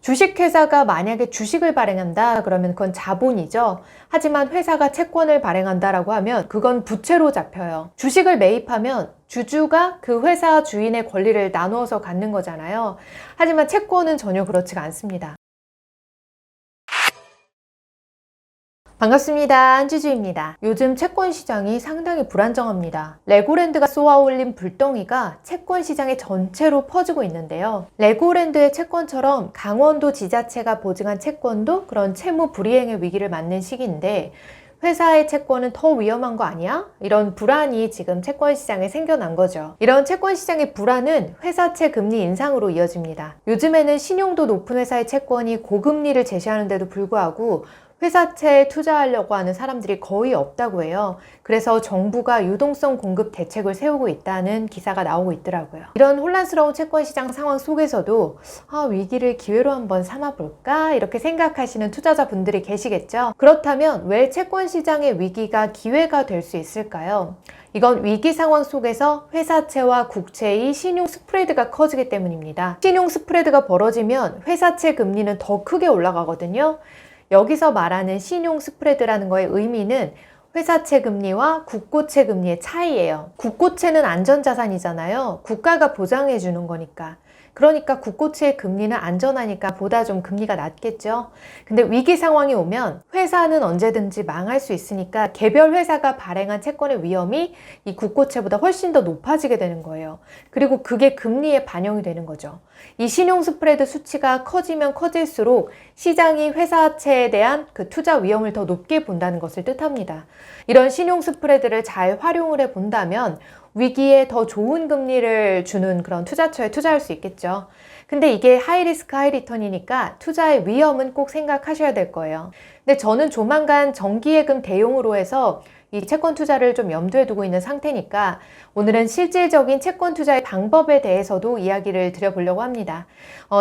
주식회사가 만약에 주식을 발행한다 그러면 그건 자본이죠. 하지만 회사가 채권을 발행한다라고 하면 그건 부채로 잡혀요. 주식을 매입하면 주주가 그 회사 주인의 권리를 나누어서 갖는 거잖아요. 하지만 채권은 전혀 그렇지가 않습니다. 반갑습니다. 한지주입니다. 요즘 채권 시장이 상당히 불안정합니다. 레고랜드가 쏘아올린 불덩이가 채권 시장에 전체로 퍼지고 있는데요. 레고랜드의 채권처럼 강원도 지자체가 보증한 채권도 그런 채무 불이행의 위기를 맞는 시기인데 회사의 채권은 더 위험한 거 아니야? 이런 불안이 지금 채권 시장에 생겨난 거죠. 이런 채권 시장의 불안은 회사채 금리 인상으로 이어집니다. 요즘에는 신용도 높은 회사의 채권이 고금리를 제시하는데도 불구하고 회사채에 투자하려고 하는 사람들이 거의 없다고 해요. 그래서 정부가 유동성 공급 대책을 세우고 있다는 기사가 나오고 있더라고요. 이런 혼란스러운 채권 시장 상황 속에서도 위기를 기회로 한번 삼아볼까? 이렇게 생각하시는 투자자분들이 계시겠죠? 그렇다면 왜 채권 시장의 위기가 기회가 될 수 있을까요? 이건 위기 상황 속에서 회사채와 국채의 신용 스프레드가 커지기 때문입니다. 신용 스프레드가 벌어지면 회사채 금리는 더 크게 올라가거든요. 여기서 말하는 신용 스프레드라는 거의 의미는 회사채 금리와 국고채 금리의 차이예요. 국고채는 안전자산이잖아요. 국가가 보장해 주는 거니까. 그러니까 국고채의 금리는 안전하니까 보다 좀 금리가 낮겠죠. 근데 위기 상황이 오면 회사는 언제든지 망할 수 있으니까 개별 회사가 발행한 채권의 위험이 이 국고채보다 훨씬 더 높아지게 되는 거예요. 그리고 그게 금리에 반영이 되는 거죠. 이 신용 스프레드 수치가 커지면 커질수록 시장이 회사채에 대한 그 투자 위험을 더 높게 본다는 것을 뜻합니다. 이런 신용 스프레드를 잘 활용을 해 본다면 위기에 더 좋은 금리를 주는 그런 투자처에 투자할 수 있겠죠. 근데 이게 하이리스크 하이리턴이니까 투자의 위험은 꼭 생각하셔야 될 거예요. 근데 저는 조만간 정기예금 대용으로 해서 이 채권 투자를 좀 염두에 두고 있는 상태니까 오늘은 실질적인 채권 투자의 방법에 대해서도 이야기를 드려보려고 합니다.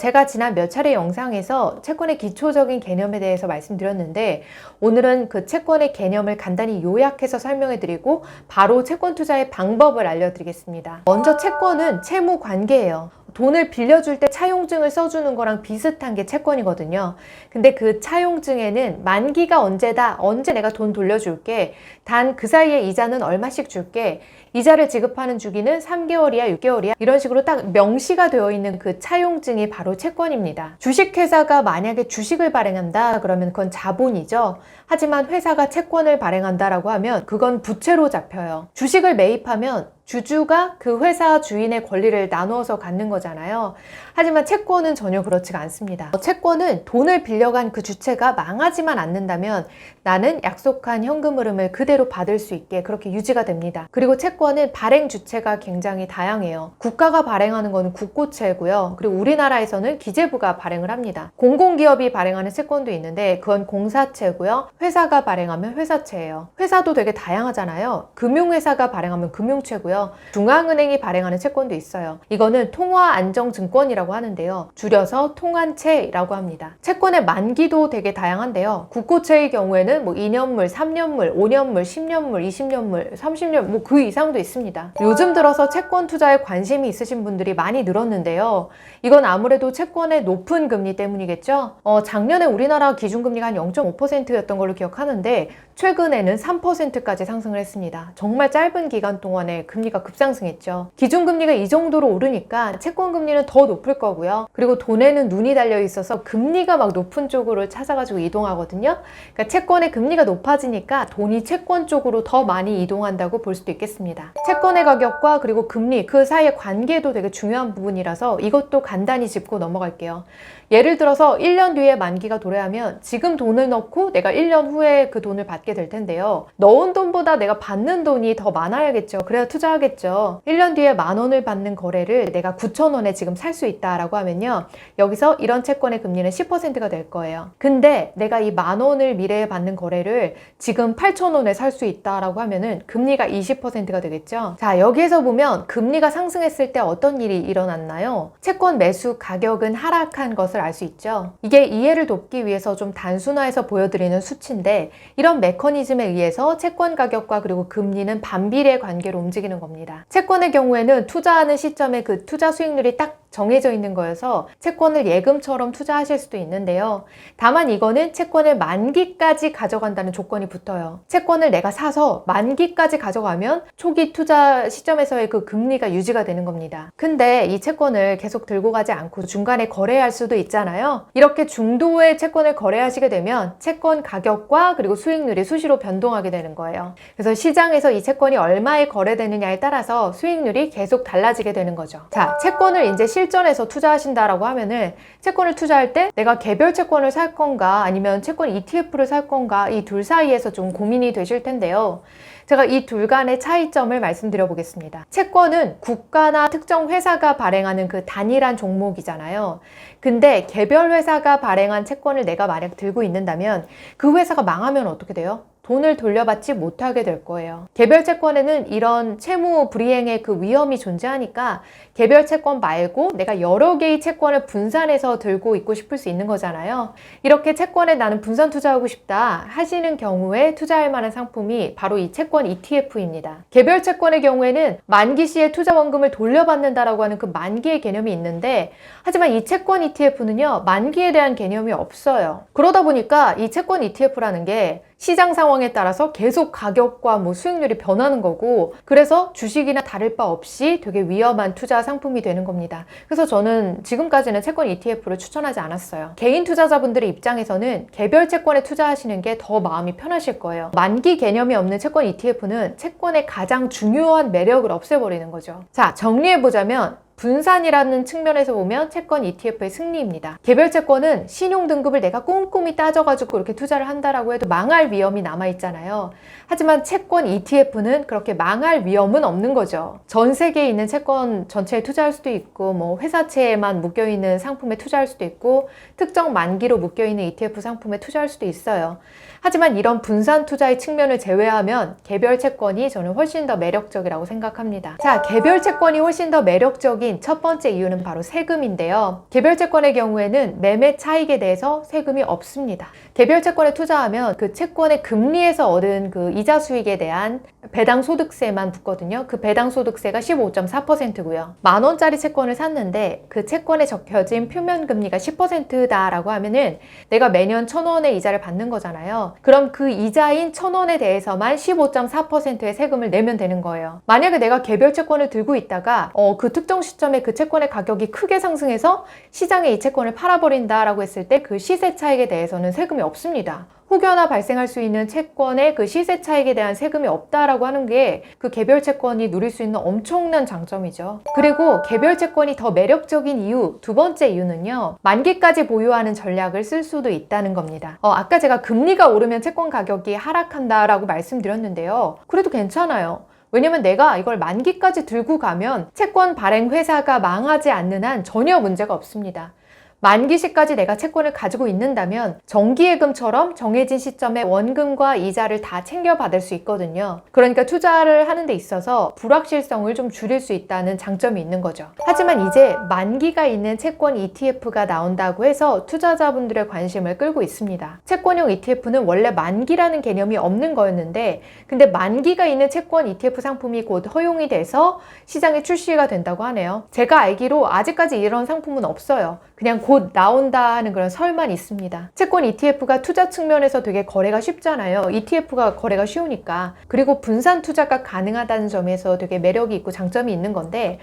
제가 지난 몇 차례 영상에서 채권의 기초적인 개념에 대해서 말씀드렸는데 오늘은 그 채권의 개념을 간단히 요약해서 설명해 드리고 바로 채권 투자의 방법을 알려드리겠습니다. 먼저 채권은 채무 관계예요. 돈을 빌려줄 때 차용증을 써주는 거랑 비슷한 게 채권이거든요. 근데 그 차용증에는 만기가 언제다, 언제 내가 돈 돌려줄게, 단 그 사이에 이자는 얼마씩 줄게, 이자를 지급하는 주기는 3개월이야, 6개월이야 이런 식으로 딱 명시가 되어 있는 그 차용증이 바로 채권입니다. 주식회사가 만약에 주식을 발행한다 그러면 그건 자본이죠. 하지만 회사가 채권을 발행한다라고 하면 그건 부채로 잡혀요. 주식을 매입하면 주주가 그 회사 주인의 권리를 나누어서 갖는 거잖아요. 하지만 채권은 전혀 그렇지가 않습니다. 채권은 돈을 빌려간 그 주체가 망하지만 않는다면 나는 약속한 현금 흐름을 그대로 받을 수 있게 그렇게 유지가 됩니다. 그리고 채권은 발행 주체가 굉장히 다양해요. 국가가 발행하는 거는 국고채고요. 그리고 우리나라에서는 기재부가 발행을 합니다. 공공기업이 발행하는 채권도 있는데 그건 공사채고요. 회사가 발행하면 회사채예요. 회사도 되게 다양하잖아요. 금융회사가 발행하면 금융채고요. 중앙은행이 발행하는 채권도 있어요. 이거는 통화안정증권이라고 하는데요. 줄여서 통안채라고 합니다. 채권의 만기도 되게 다양한데요. 국고채의 경우에는 2년물, 3년물, 5년물, 10년물, 20년물, 30년 그 이상도 있습니다. 요즘 들어서 채권 투자에 관심이 있으신 분들이 많이 늘었는데요. 이건 아무래도 채권의 높은 금리 때문이겠죠. 작년에 우리나라 기준금리가 한 0.5%였던 걸로 기억하는데 최근에는 3%까지 상승을 했습니다. 정말 짧은 기간 동안에 금리가 급상승했죠. 기준금리가 이 정도로 오르니까 채권금리는 더 높을 거고요. 그리고 돈에는 눈이 달려 있어서 금리가 막 높은 쪽으로 찾아가지고 이동하거든요. 그러니까 채권의 금리가 높아지니까 돈이 채권 쪽으로 더 많이 이동한다고 볼 수도 있겠습니다. 채권의 가격과 그리고 금리 그 사이의 관계도 되게 중요한 부분이라서 이것도 간단히 짚고 넘어갈게요. 예를 들어서 1년 뒤에 만기가 도래하면 지금 돈을 넣고 내가 1년 후에 그 돈을 받게 될 텐데요. 넣은 돈보다 내가 받는 돈이 더 많아야겠죠. 그래야 투자하겠죠. 1년 뒤에 10,000원을 받는 거래를 내가 9,000원에 지금 살 수 있다라고 하면요. 여기서 이런 채권의 금리는 10%가 될 거예요. 근데 내가 이 10,000원을 미래에 받는 거래를 지금 8,000원에 살 수 있다라고 하면은 금리가 20%가 되겠죠. 자, 여기에서 보면 금리가 상승했을 때 어떤 일이 일어났나요? 채권 매수 가격은 하락한 것을 알 수 있죠. 이게 이해를 돕기 위해서 좀 단순화해서 보여드리는 수치인데 이런 메커니즘에 의해서 채권 가격과 그리고 금리는 반비례 관계로 움직이는 겁니다. 채권의 경우에는 투자하는 시점에 그 투자 수익률이 딱 정해져 있는 거여서 채권을 예금처럼 투자하실 수도 있는데요. 다만 이거는 채권을 만기까지 가져간다는 조건이 붙어요. 채권을 내가 사서 만기까지 가져가면 초기 투자 시점에서의 그 금리가 유지가 되는 겁니다. 근데 이 채권을 계속 들고 가지 않고 중간에 거래할 수도 있잖아요. 이렇게 중도의 채권을 거래하시게 되면 채권 가격과 그리고 수익률이 수시로 변동하게 되는 거예요. 그래서 시장에서 이 채권이 얼마에 거래되느냐에 따라서 수익률이 계속 달라지게 되는 거죠. 자, 채권을 이제 실전에서 투자하신다라고 하면은 채권을 투자할 때 내가 개별 채권을 살 건가 아니면 채권 ETF를 살 건가 이 둘 사이에서 좀 고민이 되실 텐데요. 제가 이 둘 간의 차이점을 말씀드려 보겠습니다. 채권은 국가나 특정 회사가 발행하는 그 단일한 종목이잖아요. 근데 개별 회사가 발행한 채권을 내가 만약 들고 있는다면 그 회사가 망하면 어떻게 돼요? 돈을 돌려받지 못하게 될 거예요. 개별 채권에는 이런 채무 불이행의 그 위험이 존재하니까 개별 채권 말고 내가 여러 개의 채권을 분산해서 들고 있고 싶을 수 있는 거잖아요. 이렇게 채권에 나는 분산 투자하고 싶다 하시는 경우에 투자할 만한 상품이 바로 이 채권 ETF입니다. 개별 채권의 경우에는 만기 시에 투자 원금을 돌려받는다라고 하는 그 만기의 개념이 있는데 하지만 이 채권 ETF는요, 만기에 대한 개념이 없어요. 그러다 보니까 이 채권 ETF라는 게 시장 상황에 따라서 계속 가격과 수익률이 변하는 거고, 그래서 주식이나 다를 바 없이 되게 위험한 투자 상품이 되는 겁니다. 그래서 저는 지금까지는 채권 ETF를 추천하지 않았어요. 개인 투자자분들의 입장에서는 개별 채권에 투자하시는 게 더 마음이 편하실 거예요. 만기 개념이 없는 채권 ETF는 채권의 가장 중요한 매력을 없애버리는 거죠. 자, 정리해보자면 분산이라는 측면에서 보면 채권 ETF의 승리입니다. 개별 채권은 신용 등급을 내가 꼼꼼히 따져가지고 이렇게 투자를 한다라고 해도 망할 위험이 남아있잖아요. 하지만 채권 ETF는 그렇게 망할 위험은 없는 거죠. 전 세계에 있는 채권 전체에 투자할 수도 있고, 회사채에만 묶여있는 상품에 투자할 수도 있고, 특정 만기로 묶여있는 ETF 상품에 투자할 수도 있어요. 하지만 이런 분산 투자의 측면을 제외하면 개별 채권이 저는 훨씬 더 매력적이라고 생각합니다. 자, 개별 채권이 훨씬 더 매력적인 첫 번째 이유는 바로 세금인데요. 개별 채권의 경우에는 매매 차익에 대해서 세금이 없습니다. 개별 채권에 투자하면 그 채권의 금리에서 얻은 그 이자 수익에 대한 배당 소득세만 붙거든요. 그 배당 소득세가 15.4%고요. 만원짜리 채권을 샀는데 그 채권에 적혀진 표면 금리가 10%다라고 하면은 내가 매년 1,000원의 이자를 받는 거잖아요. 그럼 그 이자인 1,000원에 대해서만 15.4%의 세금을 내면 되는 거예요. 만약에 내가 개별 채권을 들고 있다가 그 특정 시점에 그 채권의 가격이 크게 상승해서 시장에 이 채권을 팔아버린다라고 했을 때 그 시세 차익에 대해서는 세금이 없습니다. 혹여나 발생할 수 있는 채권의 그 시세 차익에 대한 세금이 없다라고 하는 게 그 개별 채권이 누릴 수 있는 엄청난 장점이죠. 그리고 개별 채권이 더 매력적인 이유, 두 번째 이유는요, 만기까지 보유하는 전략을 쓸 수도 있다는 겁니다. 아까 제가 금리가 오르면 채권 가격이 하락한다라고 말씀드렸는데요. 그래도 괜찮아요. 왜냐면 내가 이걸 만기까지 들고 가면 채권 발행 회사가 망하지 않는 한 전혀 문제가 없습니다. 만기 시까지 내가 채권을 가지고 있는다면 정기예금처럼 정해진 시점에 원금과 이자를 다 챙겨받을 수 있거든요. 그러니까 투자를 하는 데 있어서 불확실성을 좀 줄일 수 있다는 장점이 있는 거죠. 하지만 이제 만기가 있는 채권 ETF가 나온다고 해서 투자자분들의 관심을 끌고 있습니다. 채권형 ETF는 원래 만기라는 개념이 없는 거였는데, 근데 만기가 있는 채권 ETF 상품이 곧 허용이 돼서 시장에 출시가 된다고 하네요. 제가 알기로 아직까지 이런 상품은 없어요. 그냥 곧 나온다 하는 그런 설만 있습니다. 채권 ETF가 투자 측면에서 되게 거래가 쉽잖아요. ETF가 거래가 쉬우니까. 그리고 분산 투자가 가능하다는 점에서 되게 매력이 있고 장점이 있는 건데,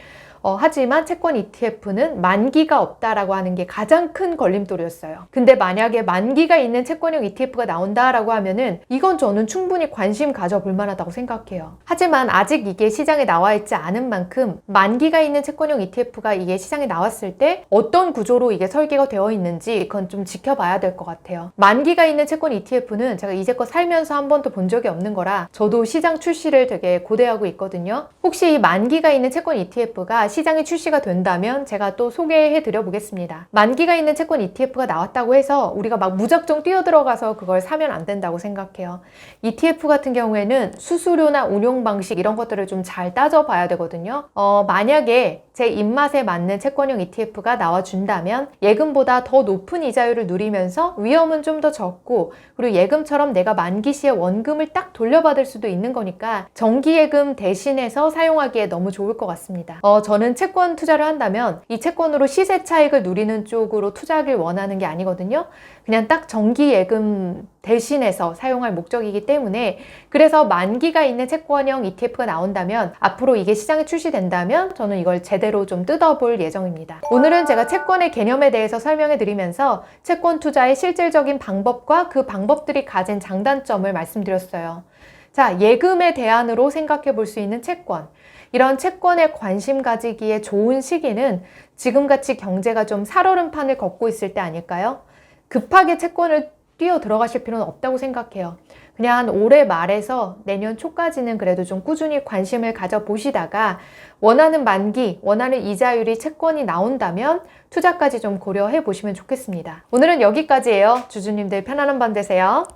하지만 채권 ETF는 만기가 없다라고 하는 게 가장 큰 걸림돌이었어요. 근데 만약에 만기가 있는 채권형 ETF가 나온다라고 하면은 이건 저는 충분히 관심 가져볼 만하다고 생각해요. 하지만 아직 이게 시장에 나와 있지 않은 만큼 만기가 있는 채권형 ETF가 이게 시장에 나왔을 때 어떤 구조로 이게 설계가 되어 있는지 그건 좀 지켜봐야 될 것 같아요. 만기가 있는 채권 ETF는 제가 이제껏 살면서 한 번도 본 적이 없는 거라 저도 시장 출시를 되게 고대하고 있거든요. 혹시 이 만기가 있는 채권 ETF가 시장에 출시가 된다면 제가 또 소개해 드려 보겠습니다. 만기가 있는 채권 ETF가 나왔다고 해서 우리가 막 무작정 뛰어들어가서 그걸 사면 안 된다고 생각해요. ETF 같은 경우에는 수수료나 운용 방식 이런 것들을 좀 잘 따져봐야 되거든요. 만약에 제 입맛에 맞는 채권형 ETF가 나와준다면 예금보다 더 높은 이자율을 누리면서 위험은 좀 더 적고, 그리고 예금처럼 내가 만기 시에 원금을 딱 돌려받을 수도 있는 거니까 정기예금 대신해서 사용하기에 너무 좋을 것 같습니다. 저는 채권 투자를 한다면 이 채권으로 시세 차익을 누리는 쪽으로 투자하길 원하는 게 아니거든요. 그냥 딱 정기예금 대신해서 사용할 목적이기 때문에, 그래서 만기가 있는 채권형 ETF가 나온다면, 앞으로 이게 시장에 출시된다면 저는 이걸 제대로 좀 뜯어볼 예정입니다. 오늘은 제가 채권의 개념에 대해서 설명해 드리면서 채권 투자의 실질적인 방법과 그 방법들이 가진 장단점을 말씀드렸어요. 자, 예금의 대안으로 생각해 볼 수 있는 채권. 이런 채권에 관심 가지기에 좋은 시기는 지금같이 경제가 좀 살얼음판을 걷고 있을 때 아닐까요? 급하게 채권을 뛰어 들어가실 필요는 없다고 생각해요. 그냥 올해 말에서 내년 초까지는 그래도 좀 꾸준히 관심을 가져보시다가 원하는 만기, 원하는 이자율이 채권이 나온다면 투자까지 좀 고려해 보시면 좋겠습니다. 오늘은 여기까지예요. 주주님들 편안한 밤 되세요.